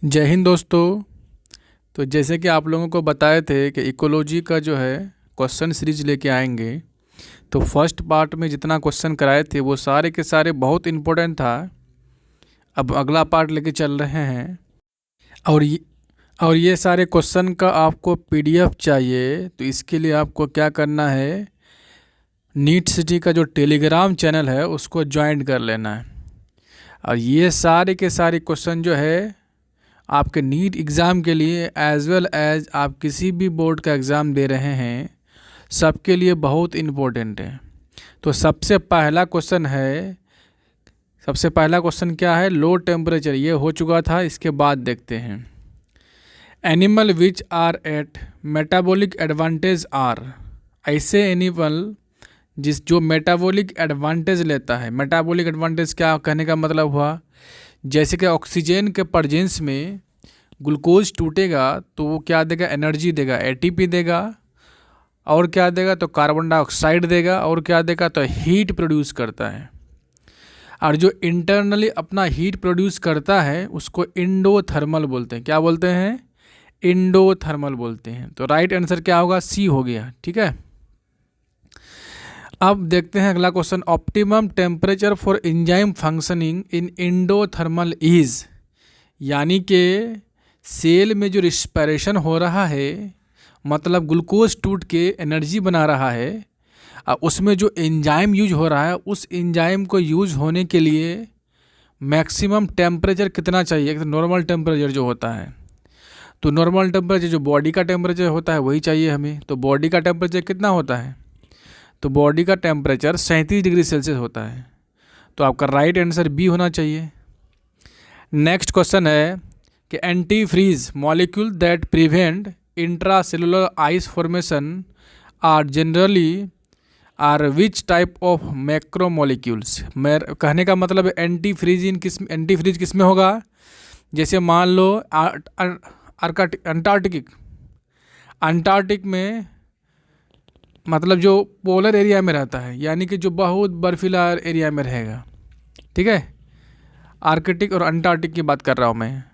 जय हिंद दोस्तों। तो जैसे कि आप लोगों को बताए थे कि इकोलॉजी का जो है क्वेश्चन सीरीज लेके आएंगे। तो फर्स्ट पार्ट में जितना क्वेश्चन कराए थे वो सारे के सारे बहुत इम्पोर्टेंट था। अब अगला पार्ट लेके चल रहे हैं और ये सारे क्वेश्चन का आपको पीडीएफ चाहिए। तो इसके लिए आपको क्या करना है, नीट सिटी का जो टेलीग्राम चैनल है उसको ज्वाइन कर लेना है। और ये सारे के सारे क्वेश्चन जो है आपके नीट एग्ज़ाम के लिए एज वेल एज आप किसी भी बोर्ड का एग्ज़ाम दे रहे हैं सबके लिए बहुत इम्पोर्टेंट है। तो सबसे पहला क्वेश्चन क्या है, लो टेम्परेचर। ये हो चुका था, इसके बाद देखते हैं। Animal which are at metabolic advantage are. ऐसे एनिमल जो मेटाबॉलिक एडवांटेज लेता है। मेटाबॉलिक एडवांटेज क्या कहने का मतलब हुआ, जैसे कि ऑक्सीजन के प्रेजेंस में ग्लूकोज टूटेगा तो वो क्या देगा, एनर्जी देगा, एटीपी देगा। और क्या देगा, तो कार्बन डाइऑक्साइड देगा। और क्या देगा, तो हीट प्रोड्यूस करता है। और जो इंटरनली अपना हीट प्रोड्यूस करता है उसको इंडोथर्मल बोलते हैं। क्या बोलते हैं, इंडोथर्मल बोलते हैं। तो राइट आंसर क्या होगा, सी हो गया। ठीक है, अब देखते हैं अगला question. Optimum temperature for enzyme functioning in endothermal is. यानी कि सेल में जो रिस्पिरेशन हो रहा है, मतलब ग्लूकोज टूट के एनर्जी बना रहा है, उसमें जो एंजाइम यूज हो रहा है उस एंजाइम को यूज होने के लिए मैक्सिमम टेम्परेचर कितना चाहिए। नॉर्मल टेम्परेचर जो होता है, तो नॉर्मल टेम्परेचर जो बॉडी का टेम्परेचर होता है वही चाहिए हमें। तो बॉडी का टेम्परेचर कितना होता है, तो बॉडी का टेम्परेचर 37 डिग्री सेल्सियस होता है। तो आपका राइट आंसर बी होना चाहिए। नेक्स्ट क्वेश्चन है कि anti freeze molecule that prevent intracellular ice formation are generally are which type of macro molecules. कहने का मतलब एंटी फ्रीज किस में होगा, जैसे मान लो अंटार्कटिक में, मतलब जो पोलर एरिया में रहता है, यानी कि जो बहुत बर्फीला एरिया में रहेगा। ठीक है, आर्कटिक और अंटार्कटिक की बात कर रहा हूँ मैं।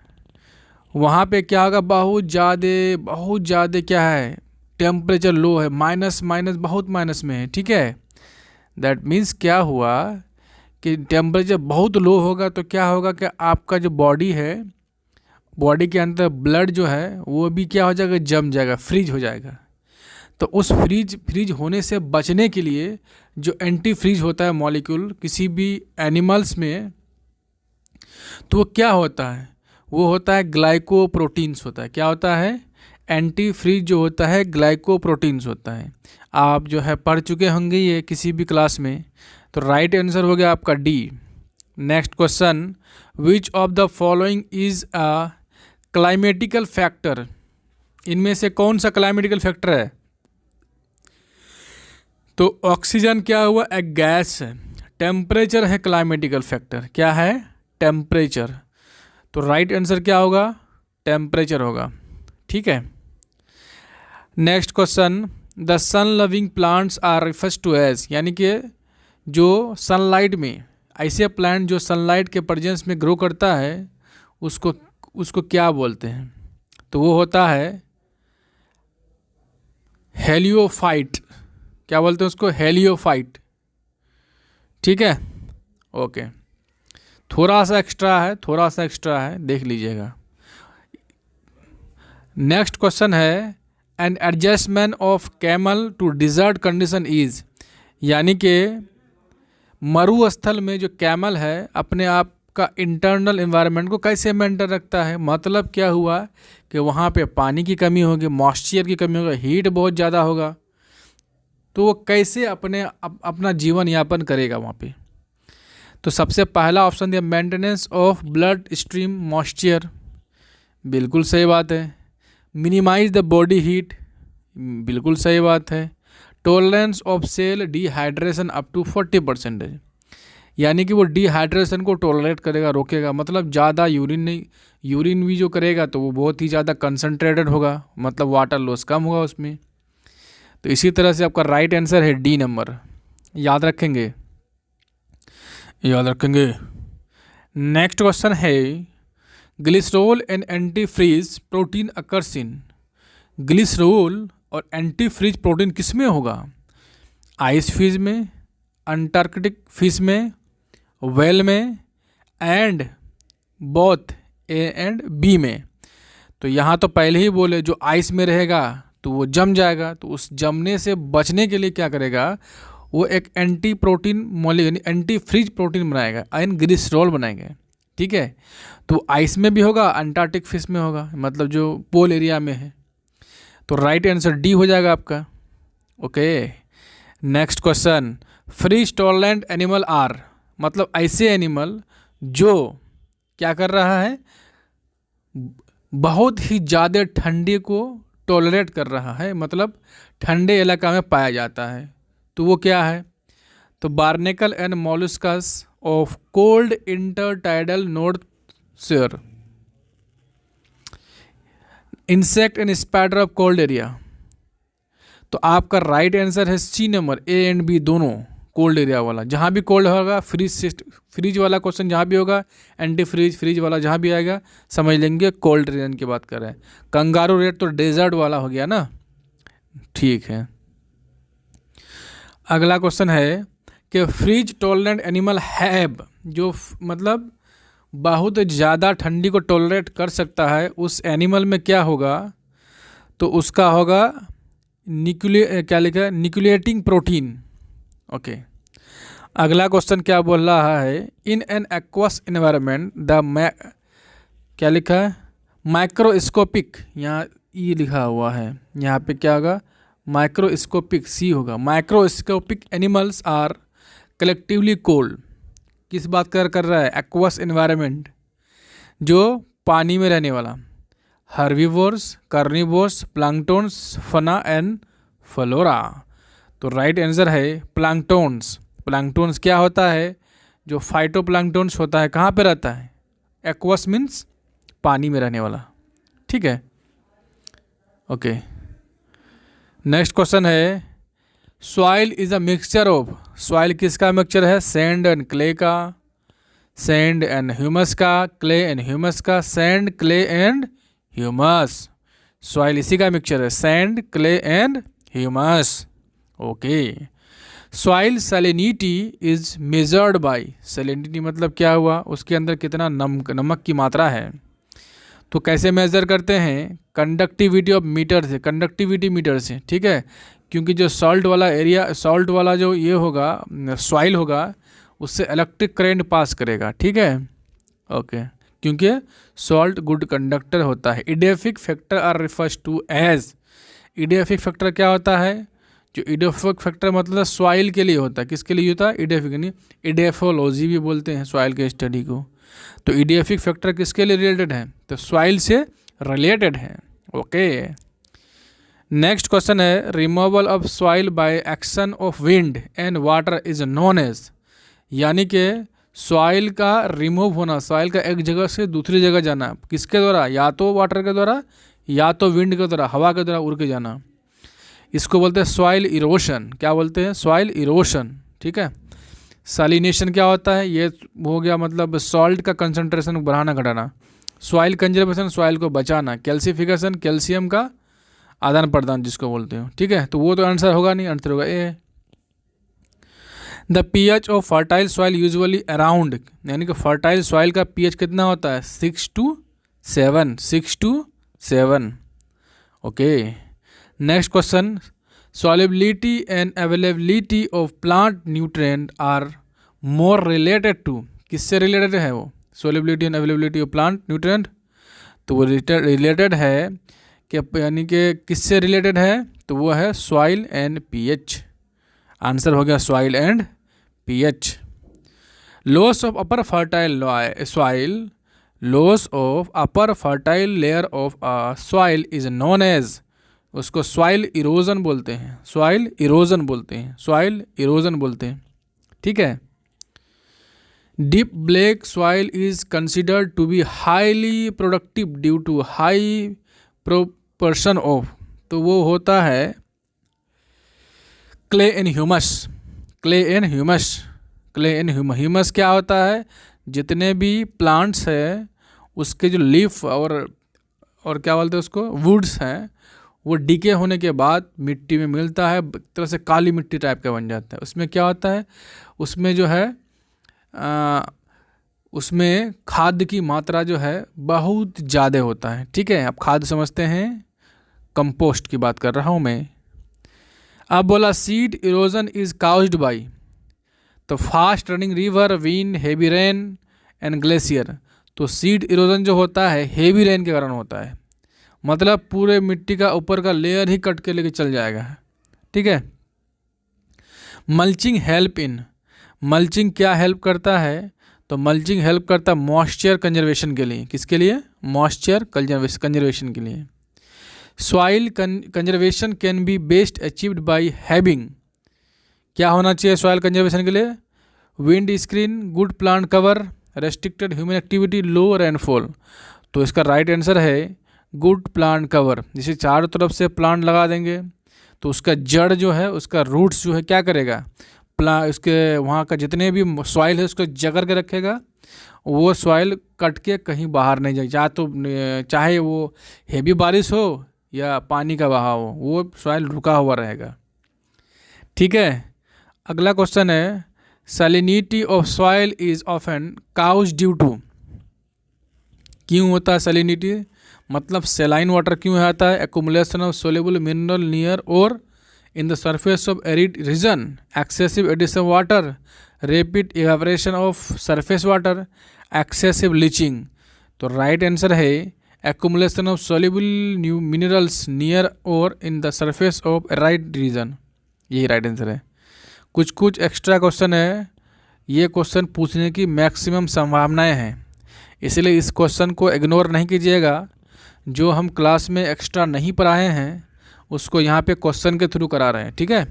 वहाँ पे क्या होगा, बहुत ज़्यादा क्या है, टेम्परेचर लो है, माइनस बहुत माइनस में है। ठीक है, दैट मीन्स क्या हुआ कि टेम्परेचर बहुत लो होगा तो क्या होगा कि आपका जो बॉडी है, बॉडी के अंदर ब्लड जो है वो भी क्या हो जाएगा, जम जाएगा, फ्रीज हो जाएगा। तो उस फ्रीज होने से बचने के लिए जो एंटी फ्रीज होता है मॉलिक्यूल किसी भी एनिमल्स में, तो वो क्या होता है, वो होता है ग्लाइकोप्रोटीन्स होता है। क्या होता है, एंटी फ्रीज जो होता है ग्लाइकोप्रोटीन्स होता है। आप जो है पढ़ चुके होंगे ये किसी भी क्लास में। तो राइट आंसर हो गया आपका D. Next question, which of the following is a climatical factor. इनमें से कौन सा क्लाइमेटिकल फैक्टर है, तो ऑक्सीजन क्या हुआ, एक गैस है। टेम्परेचर है क्लाइमेटिकल फैक्टर, क्या है, टेम्परेचर। तो राइट आंसर क्या होगा, टेम्परेचर होगा। ठीक है, next question, the sun loving plants are refers to as. यानी कि जो सनलाइट में, ऐसे प्लांट जो सनलाइट के प्रेजेंस में ग्रो करता है उसको क्या बोलते हैं, तो वो होता है हेलियोफाइट। क्या बोलते हैं उसको, हेलियोफाइट। ठीक है, ओके, थोड़ा सा एक्स्ट्रा है, देख लीजिएगा। नेक्स्ट क्वेश्चन है, an adjustment of camel to desert condition is. यानी कि मरुस्थल में जो कैमल है अपने आप का इंटरनल एनवायरनमेंट को कैसे मेंटेन रखता है। मतलब क्या हुआ कि वहाँ पे पानी की कमी होगी, मॉइस्चर की कमी होगी, हीट बहुत ज़्यादा होगा, तो वो कैसे अपना जीवन यापन करेगा वहाँ पे। तो सबसे पहला ऑप्शन दिया, maintenance of blood stream moisture, बिल्कुल सही बात है। मिनिमाइज द बॉडी हीट, बिल्कुल सही बात है। Tolerance of cell dehydration up to 40%, यानी कि वो डिहाइड्रेशन को टॉलरेट करेगा, रोकेगा। मतलब ज़्यादा यूरिन भी जो करेगा तो वो बहुत ही ज़्यादा कंसनट्रेटेड होगा, मतलब वाटर लॉस कम होगा उसमें। तो इसी तरह से आपका राइट आंसर है डी नंबर। याद रखेंगे। नेक्स्ट क्वेश्चन है, glycerol and anti freeze protein occurs in, glycerol और एंटी फ्रीज प्रोटीन किस में होगा? आइस फिश में, अंटार्कटिक फिश में, वेल में, and both A and B में। तो यहाँ तो पहले ही बोले जो आइस में रहेगा तो वो जम जाएगा, तो उस जमने से बचने के लिए क्या करेगा, वो एक एंटी प्रोटीन यानी एंटी फ्रीज प्रोटीन बनाएगा, एंड ग्लिसरॉल बनाएगा। ठीक है, तो आइस में भी होगा, अंटार्कटिक फिश में होगा, मतलब जो पोल एरिया में है। तो राइट आंसर डी हो जाएगा आपका। Okay, next question, freeze tolerant animal are, मतलब ऐसे एनिमल जो क्या कर रहा है, बहुत ही ज़्यादा ठंडे को टॉलरेट कर रहा है, मतलब ठंडे इलाका में पाया जाता है। तो वो क्या है? तो barnacle and molluscs of cold intertidal north shore, insect and spider of cold area. तो आपका राइट आंसर है C number, A and B दोनों, कोल्ड एरिया वाला। जहाँ भी कोल्ड होगा, फ्रीज वाला क्वेश्चन जहाँ भी होगा, एंटी फ्रीज वाला जहाँ भी आएगा, समझ लेंगे कोल्ड रीजन की बात कर रहे हैं। कंगारू रेट तो डेजर्ट वाला हो गया ना। ठीक है, अगला क्वेश्चन है कि फ्रीज टॉलरेंट एनिमल हैव, जो मतलब बहुत ज़्यादा ठंडी को टॉलरेट कर सकता है, उस एनिमल में क्या होगा? तो उसका होगा क्या लिखा है, न्यूक्लिएटिंग प्रोटीन। ओके, अगला क्वेश्चन क्या बोल रहा है, in an aqueous environment the क्या लिखा है, माइक्रोस्कोपिक, यहाँ ई लिखा हुआ है, यहाँ पे क्या होगा, माइक्रोस्कोपिक, सी होगा। Microscopic animals are collectively called, किस बात कर रहा है, एक्वस एनवायरनमेंट, जो पानी में रहने वाला, herbivores, carnivores, planktons, fauna and flora. तो राइट आंसर है प्लैंक्टन्स। प्लैंक्टन्स क्या होता है, जो फाइटोप्लैंक्टन्स होता है, कहाँ पे रहता है? एक्वस मीन्स पानी में रहने वाला। ठीक है, ओके, नेक्स्ट क्वेश्चन है, soil is a mixture of, soil किसका मिक्सचर है? सैंड एंड क्ले का, सैंड एंड ह्यूमस का, क्ले एंड ह्यूमस का, sand, clay and humus. Soil इसी का मिक्सचर है, sand, clay and humus. Okay, soil salinity is measured by, salinity मतलब क्या हुआ, उसके अंदर कितना नमक की मात्रा है। तो कैसे मेजर करते हैं? कंडक्टिविटी ऑफ मीटर से, कंडक्टिविटी मीटर से। ठीक है, क्योंकि जो सॉल्ट वाला एरिया, सॉल्ट वाला जो ये होगा, सॉइल होगा, उससे इलेक्ट्रिक करंट पास करेगा। ठीक है, ओके, क्योंकि सॉल्ट गुड कंडक्टर होता है। Edaphic factor are refers to age, edaphic factor क्या होता है? जो इडियोफिक फैक्टर मतलब सॉइल के लिए होता है, किसके लिए होता है? इडियोफिक, यानी इडियोफोलॉजी भी बोलते हैं सॉइल के स्टडी को। तो इडियोफिक फैक्टर किसके लिए रिलेटेड है? तो सॉइल से रिलेटेड है। ओके, नेक्स्ट क्वेश्चन है, removal of soil by action of wind and water is known as, यानी कि सॉइल का रिमूव होना, सॉइल का एक जगह से दूसरी जगह जाना, किसके द्वारा? या तो वाटर के द्वारा, या तो विंड के द्वारा, हवा के द्वारा उड़ के जाना, इसको बोलते हैं सॉइल इरोशन। क्या बोलते हैं? Soil erosion. ठीक है, सैलिनेशन क्या होता है? ये हो गया मतलब सॉल्ट का कंसंट्रेशन बढ़ाना घटाना। सॉइल कंजर्वेशन, सॉइल को बचाना। कैल्सिफिकेशन, कैल्शियम का आदान प्रदान जिसको बोलते हो। ठीक है, तो वो तो आंसर होगा नहीं, आंसर होगा A. The pH of fertile soil usually around, यानी कि फर्टाइल सॉइल का पीएच कितना होता है? 6 to 7, 6 to 7। Okay, next question, solubility and availability of plant nutrient are more related to, किससे रिलेटेड है वो? solubility and availability of plant nutrient, तो वो रिलेटेड है कि, यानी कि किससे रिलेटेड है? तो वो है सॉइल एंड पीएच। आंसर हो गया soil and pH. Loss of upper fertile soil, loss of upper fertile layer of soil is known as, उसको सॉइल इरोजन बोलते हैं, सॉइल इरोजन बोलते हैं, सॉइल इरोजन बोलते हैं। ठीक है, deep black soil is considered to be highly productive due to high proportion of, तो वो होता है clay and humus, clay and humus, clay and humus क्या होता है? जितने भी प्लांट्स हैं उसके जो लीफ और क्या बोलते हैं उसको, वुड्स हैं, वो डीके होने के बाद मिट्टी में मिलता है, एक तरह से काली मिट्टी टाइप का बन जाता है। उसमें क्या होता है, उसमें जो है उसमें खाद की मात्रा जो है बहुत ज़्यादा होता है। ठीक है, आप खाद समझते हैं, कंपोस्ट की बात कर रहा हूँ मैं। अब बोला seed erosion is caused by, तो fast running river, wind, heavy rain and glacier. तो सीड इरोजन जो होता है हेवी रेन के कारण होता है, मतलब पूरे मिट्टी का ऊपर का लेयर ही कट के लेके चल जाएगा। ठीक है। मल्चिंग हेल्प इन, मल्चिंग क्या हेल्प करता है, तो मल्चिंग हेल्प करता है मॉइस्चर कंजर्वेशन के लिए। किसके लिए, मॉइस्चर कंजर्वेशन के लिए। Soil conservation can be best achieved by having, क्या होना चाहिए सॉइल कंजर्वेशन के लिए, wind screen, good plant cover, restricted human activity, लो रेनफॉल। तो इसका राइट आंसर है गुड प्लांट कवर। जैसे चारों तरफ से प्लांट लगा देंगे तो उसका जड़ जो है, उसका रूट्स जो है क्या करेगा, उसके वहाँ का जितने भी सॉइल है उसको जगड़ के रखेगा, वो सॉइल कट के कहीं बाहर नहीं जाए, चाहे वो हेवी बारिश हो या पानी का बहाव हो, वो सॉइल रुका हुआ रहेगा। ठीक है। अगला क्वेश्चन है salinity of soil is often cause due to, क्यों होता है सैलिनिटी, मतलब सेलाइन वाटर क्यों आता है, accumulation of soluble mineral near or in the surface of arid region, excessive addition water, rapid evaporation of surface water, excessive leaching. तो right answer है accumulation of soluble new minerals near or in the surface of arid region, यही right answer है। कुछ कुछ extra question है, ये question पूछने की मैक्सिमम संभावनाएं हैं, इसलिए इस क्वेश्चन को इग्नोर नहीं कीजिएगा। जो हम क्लास में एक्स्ट्रा नहीं पढ़ाए हैं उसको यहाँ पे क्वेश्चन के थ्रू करा रहे हैं। ठीक है,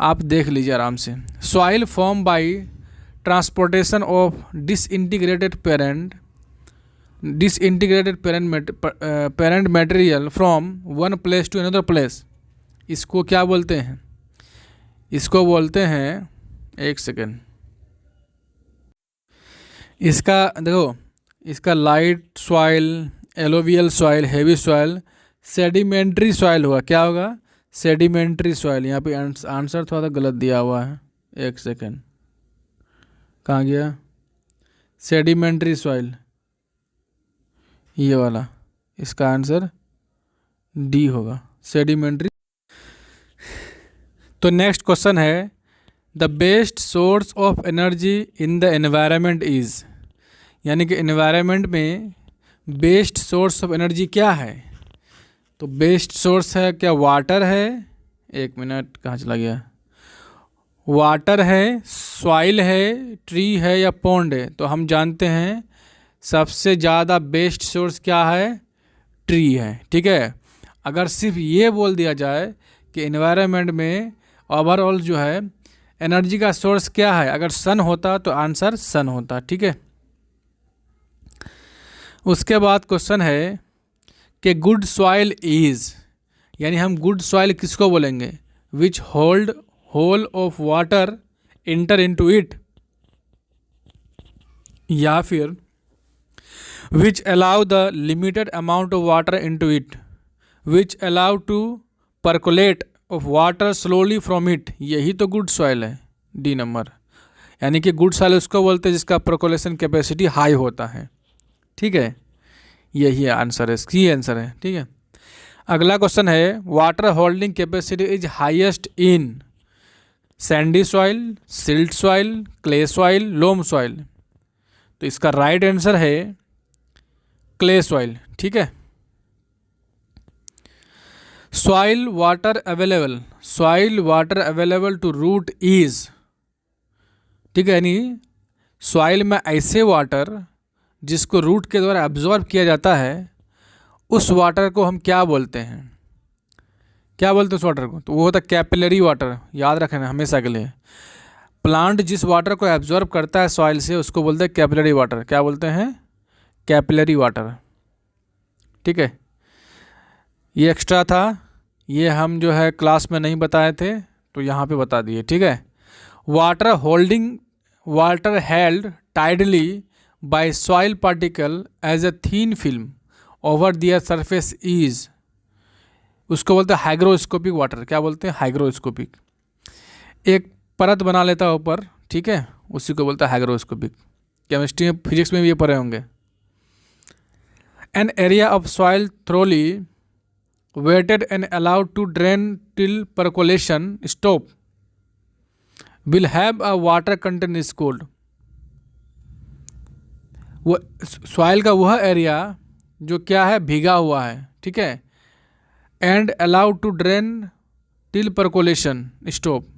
आप देख लीजिए आराम से। Soil form by transportation of disintegrated parent material from one place to another place, इसको क्या बोलते हैं, इसको बोलते हैं, एक सेकेंड, इसका देखो, इसका light soil, alluvial soil, heavy soil, sedimentary soil होगा। क्या होगा, सेडिमेंट्री सॉइल। यहाँ पे आंसर थोड़ा सा गलत दिया हुआ है, एक सेकेंड, कहाँ गया, सेडिमेंट्री सॉइल, ये वाला, इसका आंसर डी होगा, सेडिमेंट्री। तो नेक्स्ट क्वेश्चन है the best source of energy in the environment is, यानी कि एनवायरनमेंट में बेस्ट सोर्स ऑफ एनर्जी क्या है, तो बेस्ट सोर्स है क्या, वाटर है, एक मिनट कहाँ चला गया, वाटर है, सॉइल है, ट्री है या पॉन्ड है। तो हम जानते हैं सबसे ज़्यादा बेस्ट सोर्स क्या है, ट्री है। ठीक है, अगर सिर्फ ये बोल दिया जाए कि एनवायरनमेंट में ओवरऑल जो है एनर्जी का सोर्स क्या है, अगर सन होता तो आंसर सन होता। ठीक है, उसके बाद क्वेश्चन है कि गुड सॉइल इज, यानी हम गुड सॉइल किसको बोलेंगे, which hold whole of water enter into it, या फिर which allow the limited amount of water into it, which allow to percolate of water slowly from it, यही तो good soil है, D number. यानी कि good soil उसको बोलते हैं जिसका परकोलेशन कैपेसिटी हाई होता है। ठीक है, यही आंसर है, सी आंसर है। ठीक है, अगला क्वेश्चन है water holding capacity is highest in sandy soil, silt soil, clay soil, loam soil. तो इसका राइट आंसर है क्ले सॉइल। ठीक है, soil water available to root is, ठीक है, यानी सॉइल में ऐसे वाटर जिसको रूट के द्वारा एब्जॉर्ब किया जाता है, उस वाटर को हम क्या बोलते हैं, क्या बोलते हैं उस वाटर को, तो वो होता है कैपिलरी वाटर। याद रखना हमेशा के लिए, प्लांट जिस वाटर को एब्जॉर्ब करता है सॉइल से उसको बोलते हैं कैपिलरी वाटर। क्या बोलते हैं, कैपिलरी वाटर। ठीक है, ये एक्स्ट्रा था, ये हम जो है क्लास में नहीं बताए थे तो यहाँ पे बता दिए। ठीक है, water held tightly by soil particle as a thin film over their surface is, उसको बोलते हैं हाइग्रोस्कोपिक वाटर। क्या बोलते हैं? हाइग्रोस्कोपिक। एक परत बना लेता है ऊपर, ठीक है, उसी को बोलता है हाइग्रोस्कोपिक। केमिस्ट्री में फिजिक्स में भी ये पढ़े होंगे। An area of soil thoroughly wetted and allowed to drain till percolation stop will have a water content is called. वो सॉइल का वह एरिया जो क्या है, भीगा हुआ है, ठीक है, and allowed to drain till percolation stop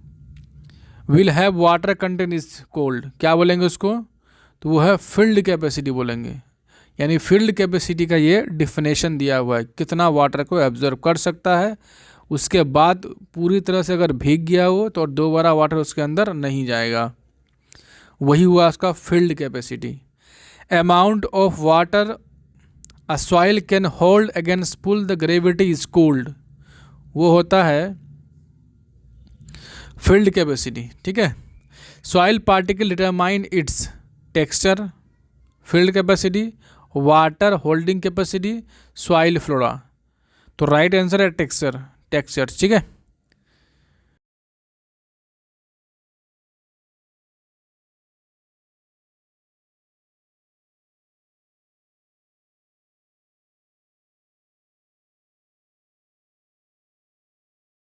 will have water content is called. क्या बोलेंगे उसको? तो वो है फील्ड कैपेसिटी बोलेंगे। यानी फील्ड कैपेसिटी का ये डिफिनेशन दिया हुआ है, कितना वाटर को एब्जॉर्ब कर सकता है। उसके बाद पूरी तरह से अगर भीग गया हो तो दोबारा वाटर उसके अंदर नहीं जाएगा, वही हुआ उसका field capacity. Amount of water a soil can hold against pull the gravity is called, वो होता है फील्ड कैपेसिटी, ठीक है। Soil particle determine its texture, field capacity, water holding capacity, soil flora. तो राइट आंसर है texture, texture, ठीक है।